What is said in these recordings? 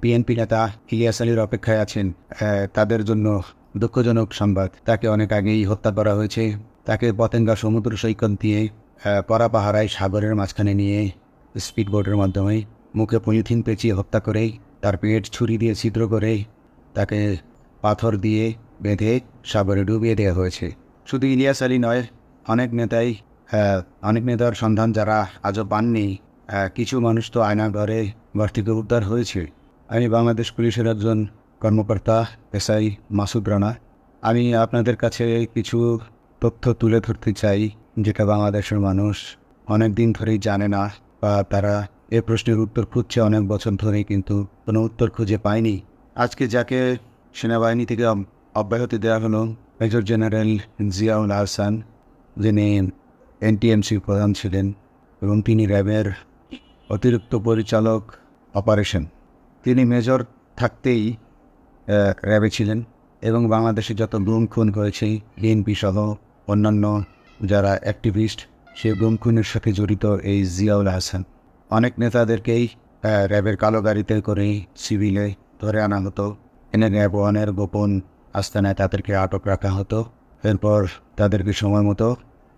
BNP নেতা ইলিয়াস আলীর অপেক্ষায় আছেন, তাদের জন্য দুঃখজনক সংবাদ। তাকে অনেক আগেই হত্যা করা হয়েছে। তাকে পতেঙ্গা সমুদ্র সৈকত দিয়ে পরাপাহারায় সাগরের মাঝখানে নিয়ে স্পিডবোটের মাধ্যমে মুখে পলিথিন পেঁচিয়ে হত্যা করেই, তার পেট ছুরি দিয়ে ছিদ্র করে তাকে পাথর দিয়ে বেঁধে সাগরে ডুবিয়ে দেওয়া হয়েছে। শুধু ইলিয়াস আলী নয়, অনেক নেতার সন্ধান যারা আজও পাননি। কিছু মানুষ তো আয়নাঘরে ঘর থেকে উদ্ধার হয়েছে। আমি বাংলাদেশ পুলিশের একজন কর্মকর্তা এসআই মাসুদ রানা। আমি আপনাদের কাছে কিছু তথ্য তুলে ধরতে চাই, যেটা বাংলাদেশের মানুষ অনেক দিন ধরেই জানে না, বা তারা এ প্রশ্নের উত্তর খুঁজছে অনেক বছর ধরেই, কিন্তু কোনো উত্তর খুঁজে পায়নি। আজকে যাকে সেনাবাহিনী থেকে অব্যাহতি দেওয়া হলো, মেজর জেনারেল জিয়াউল আহসান, যিনি এনটিএমসি প্রধান ছিলেন এবং তিনি র্যাবের অতিরিক্ত পরিচালক অপারেশন। তিনি মেজর থাকতেই র্যাবে ছিলেন এবং বাংলাদেশে যত গুম খুন হয়েছে, বিএনপি সহ অন্যান্য যারা অ্যাক্টিভিস্ট, সে গুম খুনের সাথে জড়িত এই জিয়াউল আহসান। অনেক নেতাদেরকেই র্যাবের কালো গাড়িতে করে সিভিলে ধরে আনা হতো, এনে র্যাব ওয়ানের গোপন আস্তানায় তাদেরকে আটক রাখা হতো। এরপর তাদেরকে সময় মতো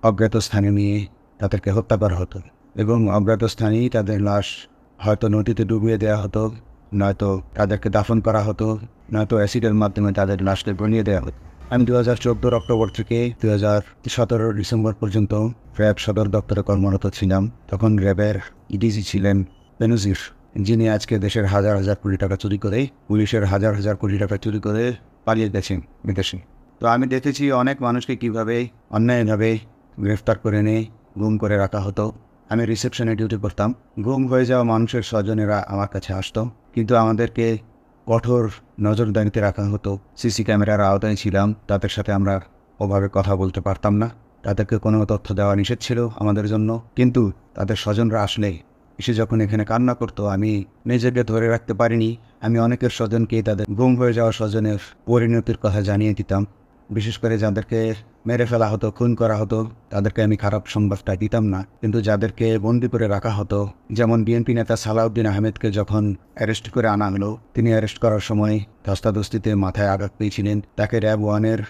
অজ্ঞাত স্থানে নিয়ে তাদেরকে হত্যা করা হতো এবং অজ্ঞাত স্থানেই তাদের লাশ হয়তো নদীতে ডুবিয়ে দেওয়া হতো, নয়তো তাদেরকে দাফন করা হতো, নয়তো অ্যাসিডের মাধ্যমে তাদের লাশকে গলিয়ে দেওয়া হতো। আমি 2014 অক্টোবর থেকে 2017 ডিসেম্বর পর্যন্ত র্যাব সদর দপ্তরে কর্মরত ছিলাম। তখন র্যাবের ইডিজি ছিলেন বেনজির, যিনি আজকে দেশের হাজার হাজার কোটি টাকা চুরি করে, পুলিশের হাজার হাজার কোটি টাকা চুরি করে পালিয়ে গেছেন বিদেশে। তো আমি দেখেছি অনেক মানুষকে কীভাবে অন্যায়ভাবে গ্রেফতার করে নিয়ে গুম করে রাখা হতো। আমি রিসেপশনে ডিউটি করতাম। গুম হয়ে যাওয়া মানুষের স্বজনেরা আমার কাছে আসতো, কিন্তু আমাদেরকে কঠোর নজরদারিতে রাখা হতো। সিসি ক্যামেরার আওতায় ছিলাম, তাদের সাথে আমরা ওভাবে কথা বলতে পারতাম না। তাদেরকে কোনো তথ্য দেওয়া নিষেধ ছিল আমাদের জন্য। কিন্তু তাদের স্বজনরা আসলে এসে যখন এখানে কান্না করতো, আমি নিজেকে ধরে রাখতে পারিনি। আমি অনেকের স্বজনকে তাদের গুম হয়ে যাওয়া স্বজনের পরিণতির কথা জানিয়ে দিতাম। বিশেষ করে যাদেরকে মেরে ফেলা হতো, খুন করা হতো, তাদেরকে আমি খারাপ সংবাদটা দিতাম না। কিন্তু যাদেরকে বন্দি করে রাখা হতো, যেমন বিএনপি নেতা সালাউদ্দিন আহমেদকে যখন অ্যারেস্ট করে আনা হলো, তিনি অ্যারেস্ট করার সময় ধস্তাধস্তিতে মাথায় আঘাত পেয়েছিলেন। তাকে র্যাব ওয়ানের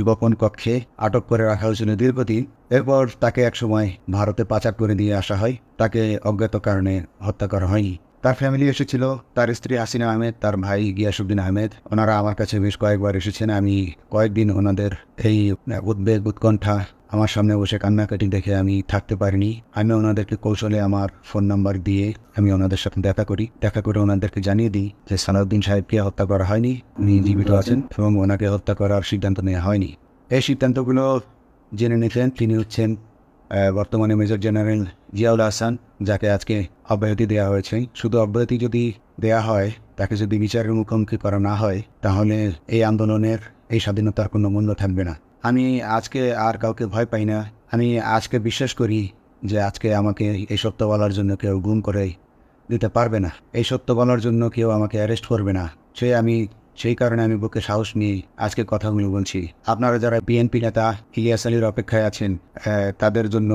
গোপন কক্ষে আটক করে রাখা হয়েছিল দীর্ঘদিন। এরপর তাকে একসময় ভারতে পাচার করে দিয়ে আসা হয়। তাকে অজ্ঞাত কারণে হত্যা করা হয়নি। তার ফ্যামিলি এসেছিল, তার স্ত্রী হাসিনা আহমেদ, তার ভাই গিয়াসউদ্দিন আহমেদ। ওনারা আমার কাছে বেশ কয়েকবার এসেছেন। আমি কয়েকদিন ওনাদের এই উদ্বেগ উৎকণ্ঠা আমার সামনে বসে কান্নাকাটি দেখে আমি থাকতে পারিনি। আমি ওনাদেরকে কৌশলে আমার ফোন নাম্বার দিয়ে আমি ওনাদের সাথে দেখা করে ওনাদেরকে জানিয়ে দিই যে সালাউদ্দিন সাহেবকে হত্যা করা হয়নি, উনি জীবিত আছেন এবং ওনাকে হত্যা করার সিদ্ধান্ত নেওয়া হয়নি। এই সিদ্ধান্তগুলো জেনে নিতেন তিনি হচ্ছেন বর্তমানে মেজর জেনারেল জিয়াউল আহসান, যাকে আজকে অব্যাহতি দেওয়া হয়েছে। শুধু অব্যাহতি যদি দেওয়া হয়, তাকে যদি বিচারের মুখোমুখি করা না হয়, তাহলে এই আন্দোলনের, এই স্বাধীনতার কোনো মূল্য থাকবে না। আমি আজকে আর কাউকে ভয় পাই না। আমি আজকে বিশ্বাস করি যে আজকে আমাকে এই সত্য বলার জন্য কেউ গুম করে দিতে পারবে না, এই সত্য বলার জন্য কেউ আমাকে অ্যারেস্ট করবে না। সেই কারণে আমি বুকে সাহস নিয়ে আজকে কথাগুলো বলছি। আপনারা যারা বিএনপি নেতা ইলিয়াস আলীর অপেক্ষায় আছেন, তাদের জন্য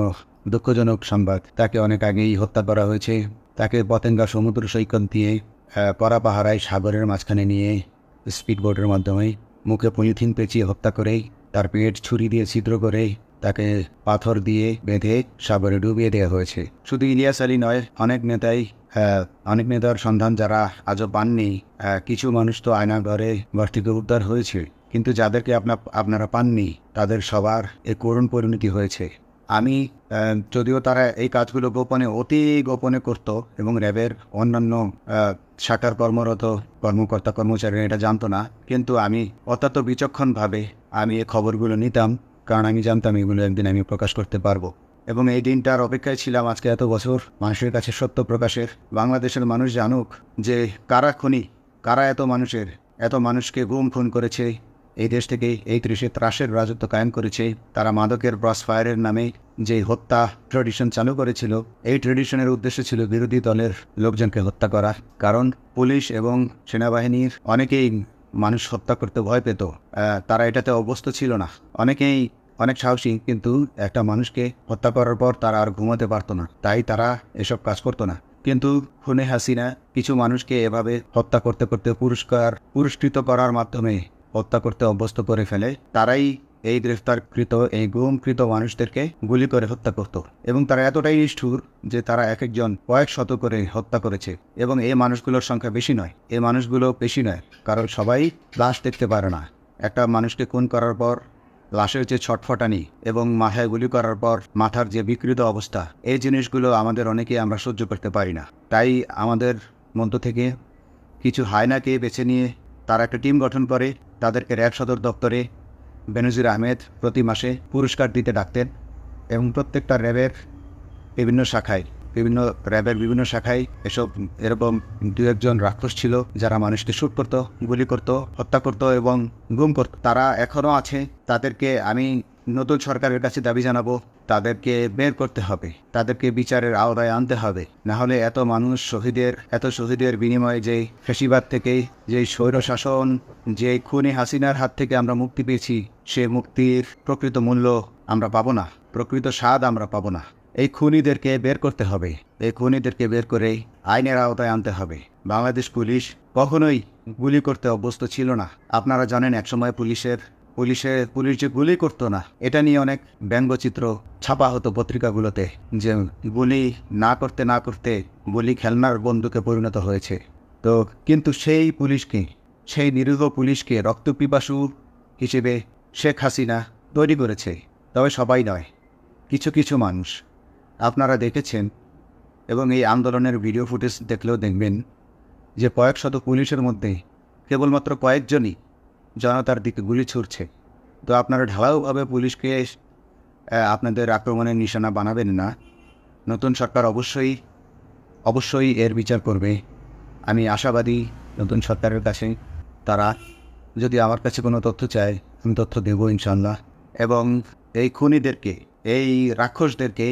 দুঃখজনক সংবাদ। তাকে অনেক আগেই হত্যা করা হয়েছে। তাকে পতেঙ্গা সমুদ্র সৈকত দিয়ে পরাপাহারায় সাগরের মাঝখানে নিয়ে স্পিডবোটের মাধ্যমে মুখে পলিথিন পেঁচিয়ে হত্যা করেই, তার পেট ছুরি দিয়ে ছিদ্র করে তাকে পাথর দিয়ে বেঁধে সাগরে ডুবিয়ে দেওয়া হয়েছে। শুধু ইলিয়াস আলী নয়, অনেক নেতার সন্ধান যারা আজও পাননি। কিছু মানুষ তো আয়নাঘরে ঘর থেকে উদ্ধার হয়েছে, কিন্তু যাদেরকে আপনারা পাননি, তাদের সবার এ করুণ পরিণতি হয়েছে। আমি যদিও তারা এই কাজগুলো অতি গোপনে করত এবং র্যাবের অন্যান্য শাখার কর্মরত কর্মকর্তা কর্মচারীরা এটা জানতো না, কিন্তু আমি অত্যন্ত বিচক্ষণভাবে আমি এই খবরগুলো নিতাম, কারণ আমি জানতাম এগুলো একদিন আমি প্রকাশ করতে পারবো। এবং এই দিনটার অপেক্ষায় ছিলাম আজকে এত বছর, মানুষের কাছে সত্য প্রকাশের। বাংলাদেশের মানুষ জানুক যে কারা খুনি, কারা এত মানুষকে গুম খুন করেছে, এই দেশ থেকে এই দেশে ত্রাসের রাজত্ব কায়েম করেছে। তারা মাদকের ব্রস ফায়ারের নামে যে হত্যা ট্রেডিশন চালু করেছিল, এই ট্রেডিশনের উদ্দেশ্য ছিল বিরোধী দলের লোকজনকে হত্যা করা। কারণ পুলিশ এবং সেনাবাহিনীর অনেকেই মানুষ হত্যা করতে ভয় পেত, তারা এটাতে অভ্যস্ত ছিল না। অনেক সাহসী, কিন্তু একটা মানুষকে হত্যা করার পর তারা আর ঘুমাতে পারতো না, তাই তারা এসব কাজ করতো না। কিন্তু খুনে হাসিনা কিছু মানুষকে এভাবে হত্যা করতে করতে পুরস্কৃত করার মাধ্যমে হত্যা করতে অভ্যস্ত করে ফেলে। তারাই এই গ্রেফতারকৃত এই গুমকৃত মানুষদেরকে গুলি করে হত্যা করত এবং তারা এতটাই নিষ্ঠুর যে তারা এক একজন কয়েক শত করে হত্যা করেছে। এবং এই মানুষগুলোর সংখ্যা বেশি নয়, এই মানুষগুলো বেশি নয়, কারণ সবাই লাশ দেখতে পারে না। একটা মানুষকে খুন করার পর লাশের যে ছটফটানি এবং মাথায় গুলি করার পর মাথার যে বিকৃত অবস্থা, এই জিনিসগুলো আমাদের অনেকেই আমরা সহ্য করতে পারি না। তাই আমাদের মধ্য থেকে কিছু হায়নাকে বেছে নিয়ে তারা একটা টিম গঠন করে, তাদেরকে র্যাব সদর দপ্তরে বেনজির আহমেদ প্রতি মাসে পুরস্কার দিতে ডাকতেন এবং প্রত্যেকটা র্যাবের বিভিন্ন শাখায় এরকম দু একজন রাক্ষস ছিল যারা মানুষকে শ্যুট করত, গুলি করত, হত্যা করত এবং গুম করত। তারা এখনও আছে। তাদেরকে আমি নতুন সরকারের কাছে দাবি জানাবো, তাদেরকে বের করতে হবে, তাদেরকে বিচারের আওতায় আনতে হবে। না হলে এত শহীদের বিনিময়ে যে ফ্যাসিবাদ থেকে, যে স্বৈরশাসন, যে খুনি হাসিনার হাত থেকে আমরা মুক্তি পেয়েছি, সে মুক্তির প্রকৃত মূল্য আমরা পাবো না, প্রকৃত স্বাদ আমরা পাবো না। এই খুনিদেরকে বের করতে হবে, এই খুনিদেরকে বের করে আইনের আওতায় আনতে হবে। বাংলাদেশ পুলিশ কখনোই গুলি করতে অভ্যস্ত ছিল না। আপনারা জানেন একসময় পুলিশ যে গুলি করতো না, এটা নিয়ে অনেক ব্যঙ্গচিত্র ছাপা হতো পত্রিকাগুলোতে, যে গুলি না করতে গুলি খেলনার বন্দুকে পরিণত হয়েছে। তো কিন্তু সেই নিরীহ পুলিশকে রক্তপিপাসু হিসেবে শেখ হাসিনা তৈরি করেছে। তবে সবাই নয়, কিছু কিছু মানুষ আপনারা দেখেছেন এবং এই আন্দোলনের ভিডিও ফুটেজ দেখলেও দেখবেন যে কয়েক শত পুলিশের মধ্যে কেবলমাত্র কয়েকজনই জনতার দিকে গুলি ছুড়ছে। তো আপনারা ঢালাওভাবে পুলিশকে আপনাদের আক্রমণের নিশানা বানাবেন না। নতুন সরকার অবশ্যই এর বিচার করবে। আমি আশাবাদী নতুন সরকারের কাছে তারা যদি আমার কাছে কোনো তথ্য চায়, আমি তথ্য দেবো ইনশাল্লাহ। এবং এই খুনিদেরকে, এই রাক্ষসদেরকে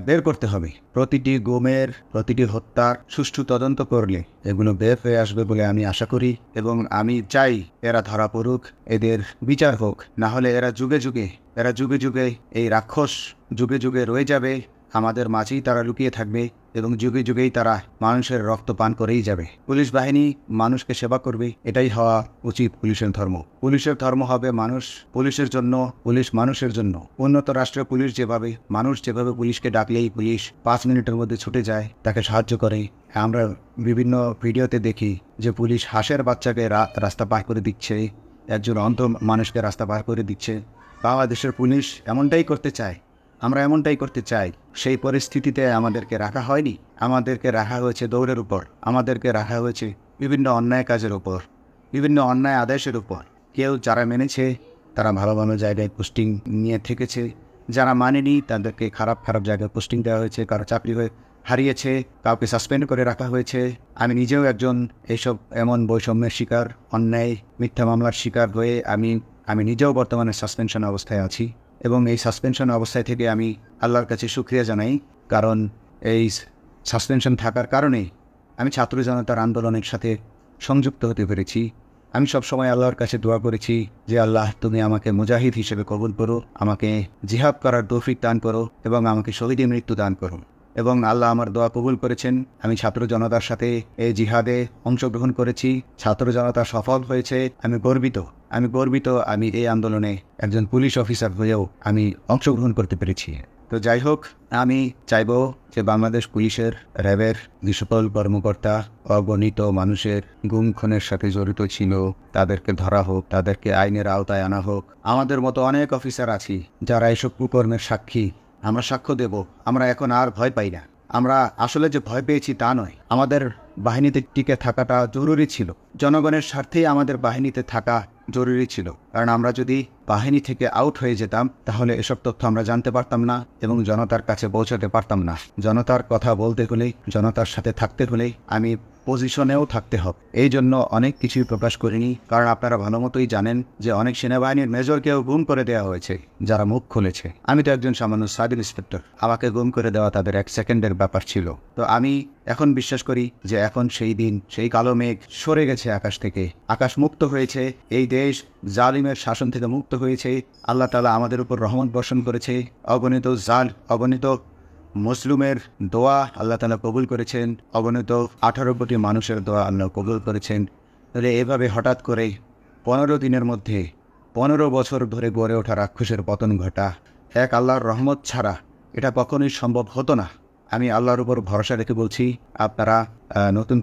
বের করতে হবে। প্রতিটি গুমের, প্রতিটি হত্যার সুষ্ঠু তদন্ত করলে এগুলো বের হয়ে আসবে বলে আমি আশা করি এবং আমি চাই এরা ধরা পড়ুক, এদের বিচার হোক। না হলে এরা যুগে যুগে এই রাক্ষস যুগে যুগে রয়ে যাবে, আমাদের মাঝেই তারা লুকিয়ে থাকবে এবং যুগে যুগেই তারা মানুষের রক্ত পান করেই যাবে। পুলিশ বাহিনী মানুষকে সেবা করবে, এটাই হওয়া উচিত পুলিশের ধর্ম। পুলিশের ধর্ম হবে পুলিশের জন্য, পুলিশ মানুষের জন্য। উন্নত রাষ্ট্রের পুলিশ মানুষ যেভাবে পুলিশকে ডাকলেই পুলিশ 5 মিনিটের মধ্যে ছুটে যায়, তাকে সাহায্য করে। আমরা বিভিন্ন ভিডিওতে দেখি যে পুলিশ হাঁসের বাচ্চাকে রাস্তা পার করে দিচ্ছে, একজন অন্ধ মানুষকে রাস্তা পার করে দিচ্ছে। বাংলাদেশের পুলিশ এমনটাই করতে চায়, আমরা এমনটাই করতে চাই। সেই পরিস্থিতিতে আমাদেরকে রাখা হয়নি, আমাদেরকে রাখা হয়েছে দৌড়ের উপর, আমাদেরকে রাখা হয়েছে বিভিন্ন অন্যায় কাজের উপর, বিভিন্ন অন্যায় আদেশের উপর। কেউ যারা মেনেছে তারা ভালো ভালো জায়গায় পোস্টিং নিয়ে থেকেছে, যারা মানেনি তাদেরকে খারাপ জায়গায় পোস্টিং দেওয়া হয়েছে, কারো চাকরি হারিয়েছে, কাউকে সাসপেন্ড করে রাখা হয়েছে। আমি নিজেও একজন এমন বৈষম্যের শিকার, অন্যায় মিথ্যা মামলার শিকার হয়ে আমি নিজেও বর্তমানে সাসপেনশন অবস্থায় আছি এবং এই সাসপেনশন অবস্থায় থেকে আমি আল্লাহর কাছে শুকরিয়া জানাই, কারণ এই সাসপেনশন থাকার কারণে আমি ছাত্র জনতার আন্দোলনের সাথে সংযুক্ত হতে পেরেছি। আমি সবসময় আল্লাহর কাছে দোয়া করেছি যে আল্লাহ, তুমি আমাকে মুজাহিদ হিসেবে কবুল করো, আমাকে জিহাদ করার তৌফিক দান করো এবং আমাকে শহীদে মৃত্যু দান করো। এবং আল্লাহ আমার দোয়া কবুল করেছেন। আমি ছাত্র জনতার সাথে এই জিহাদে অংশগ্রহণ করেছি, ছাত্র জনতা সফল হয়েছে। আমি গর্বিত আমি এই আন্দোলনে একজন পুলিশ অফিসার হয়েও আমি অংশগ্রহণ করতে পেরেছি। তো যাই হোক, আমি চাইব যে বাংলাদেশ পুলিশের, র্যাবের যে সকল কর্মকর্তা অগণিত মানুষের গুম খুনের সাথে জড়িত ছিল তাদেরকে ধরা হোক, তাদেরকে আইনের আওতায় আনা হোক। আমাদের মতো অনেক অফিসার আছি যারা এসব কুকর্মের সাক্ষী, আমরা সাক্ষ্য দেব। আমরা এখন আর ভয় পাই না। আমরা আসলে যে ভয় পেয়েছি তা নয়, আমাদের বাহিনীতে টিকে থাকাটা জরুরি ছিল। জনগণের স্বার্থেই আমাদের বাহিনীতে থাকা জরুরি ছিল, কারণ আমরা যদি বাহিনী থেকে আউট হয়ে যেতাম তাহলে এসব তথ্য আমরা জানতে পারতাম না এবং জনতার কাছে পৌঁছাতে পারতাম না। জনতার কথা বলতে হলে, জনতার সাথে থাকতে হলে আমি পজিশনেও থাকতে হবে। এই জন্য অনেক কিছুই প্রকাশ করিনি, কারণ আপনারা ভালো মতোই জানেন যে অনেক সেনাবাহিনীর মেজরকেও গুম করে দেওয়া হয়েছে যারা মুখ খুলেছে। আমি তো একজন সামান্য সাব ইন্সপেক্টর, আমাকে গুম করে দেওয়া তাদের 1 সেকেন্ডের ব্যাপার ছিল। তো আমি এখন বিশ্বাস করি যে এখন সেই দিন, সেই কালো মেঘ সরে গেছে আকাশ থেকে, আকাশ মুক্ত হয়েছে, এই দেশ জালিমের শাসন থেকে মুক্ত হয়েছে। আল্লাহ তাআলা আমাদের উপর রহমত বর্ষণ করেছে। অগণিত মুসলিমের দোয়া আল্লাহ তাআলা কবুল করেছেন, অগণিত 18 কোটি মানুষের দোয়া আল্লাহ কবুল করেছেন। তাহলে এভাবে হঠাৎ করে 15 দিনের মধ্যে 15 বছর ধরে গড়ে ওঠা রাক্ষসের পতন ঘটা এক আল্লাহর রহমত ছাড়া এটা কখনোই সম্ভব হতো না। আমি আল্লাহর উপর ভরসা রেখে বলছি, আপনারা নতুন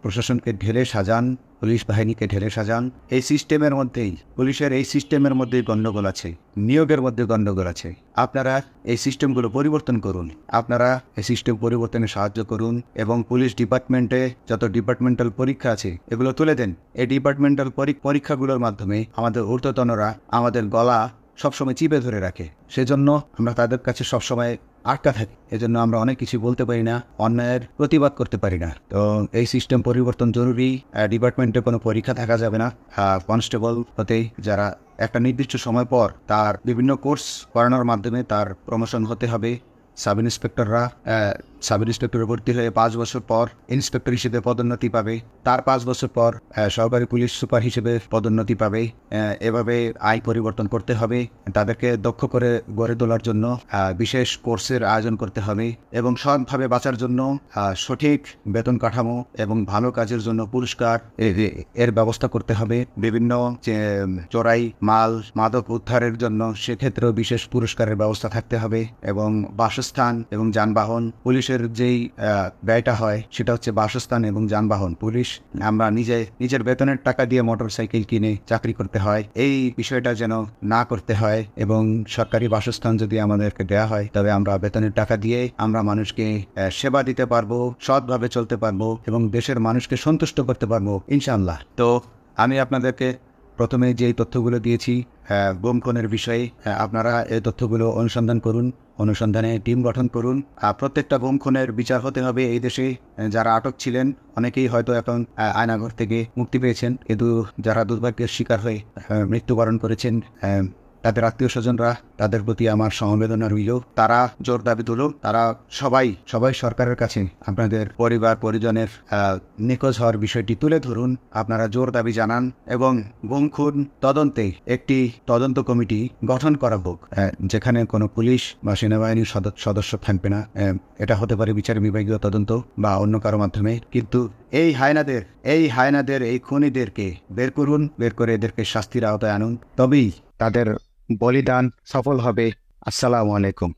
প্রশাসনকে ঢেলে সাজান, পুলিশ বাহিনীকে ঢেলে সাজান। এই সিস্টেমের মধ্যেই, পুলিশের এই সিস্টেমের মধ্যেই গণ্ডগোল আছে, নিয়োগের মধ্যে গণ্ডগোল আছে। আপনারা এই সিস্টেমগুলো পরিবর্তন করুন, আপনারা এই সিস্টেম পরিবর্তনে সাহায্য করুন এবং পুলিশ ডিপার্টমেন্টে যত ডিপার্টমেন্টাল পরীক্ষা আছে এগুলো তুলে দেন। এই ডিপার্টমেন্টাল পরীক্ষাগুলোর মাধ্যমে আমাদের ঊর্ধ্বতনরা আমাদের গলা সবসময় চিপে ধরে রাখে, সেজন্য আমরা তাদের কাছে সবসময় আটকা থাকি। এজন্য আমরা অনেক কিছু বলতে পারি না, অন্যায়ের প্রতিবাদ করতে পারি না। তো এই সিস্টেম পরিবর্তন জরুরি। ডিপার্টমেন্টে কোনো পরীক্ষা থাকা যাবে না। কনস্টেবল হতে যারা একটা নির্দিষ্ট সময় পর তার বিভিন্ন কোর্স করানোর মাধ্যমে তার প্রমোশন হতে হবে। সাব ইন্সপেক্টরে ভর্তি হয়ে 5 বছর পর ইন্সপেক্টর হিসেবে পদোন্নতি পাবে, তার 5 বছর পর সহকারী পুলিশ সুপার হিসেবে পদোন্নতি পাবে। এভাবে আইন পরিবর্তন করতে হবে, তাদেরকে দক্ষ করে গড়ে তোলার জন্য বিশেষ কোর্সের আয়োজন করতে হবে এবং সৎভাবে বাঁচার জন্য সঠিক বেতন কাঠামো এবং ভালো কাজের জন্য পুরস্কার এর ব্যবস্থা করতে হবে। বিভিন্ন চোরাই মাদক উদ্ধারের জন্য সেক্ষেত্রেও বিশেষ পুরস্কারের ব্যবস্থা থাকতে হবে এবং বাসস্থান এবং যানবাহন, পুলিশের যেই ব্যয়টা হয় সেটা হচ্ছে বাসস্থান এবং যানবাহন। পুলিশ আমরা নিজের বেতনের টাকা দিয়ে মোটরসাইকেল কিনে চাকরি করতে হয়, এই বিষয়টা যেন না করতে হয় এবং সরকারি বাসস্থান যদি আমাদেরকে দেয়া হয় তবে আমরা বেতনের টাকা দিয়ে আমরা মানুষকে সেবা দিতে পারবো, সৎভাবে চলতে পারবো এবং দেশের মানুষকে সন্তুষ্ট করতে পারবো ইনশাআল্লাহ। তো আমি আপনাদেরকে প্রথমে যেই তথ্যগুলো দিয়েছি গুম খুনের বিষয়ে, আপনারা এই তথ্যগুলো অনুসন্ধান করুন, অনুসন্ধানে টিম গঠন করুন। প্রত্যেকটা গুম খুনের বিচার হতে হবে এই দেশে। যারা আটক ছিলেন অনেকেই হয়তো এখন আয়নাঘর থেকে মুক্তি পেয়েছেন, কিন্তু যারা দুর্ভাগ্যের শিকার হয়ে মৃত্যুবরণ করেছেন তাদের আত্মীয় স্বজনরা, তাদের প্রতি আমার সমবেদনা রইল। তারা জোর দাবি তুলুক, তারা সবাই সরকারের কাছে আপনাদের পরিবার পরিজনের নিখোঁজ হওয়ার বিষয়টি তুলে ধরুন, আপনারা জোর দাবি জানান এবং গুম খুন তদন্তে একটি তদন্ত কমিটি গঠন করা হোক, যেখানে কোনো পুলিশ বা সেনাবাহিনীর সদস্য থাকবে না। এটা হতে পারে বিচার বিভাগীয় তদন্ত বা অন্য কারো মাধ্যমে, কিন্তু এই হায়নাদের এই খুনিদেরকে বের করুন, বের করে এদেরকে শাস্তির আওতায় আনুন, তবেই তাদের বলিদান সফল হবে। আসসালামু আলাইকুম।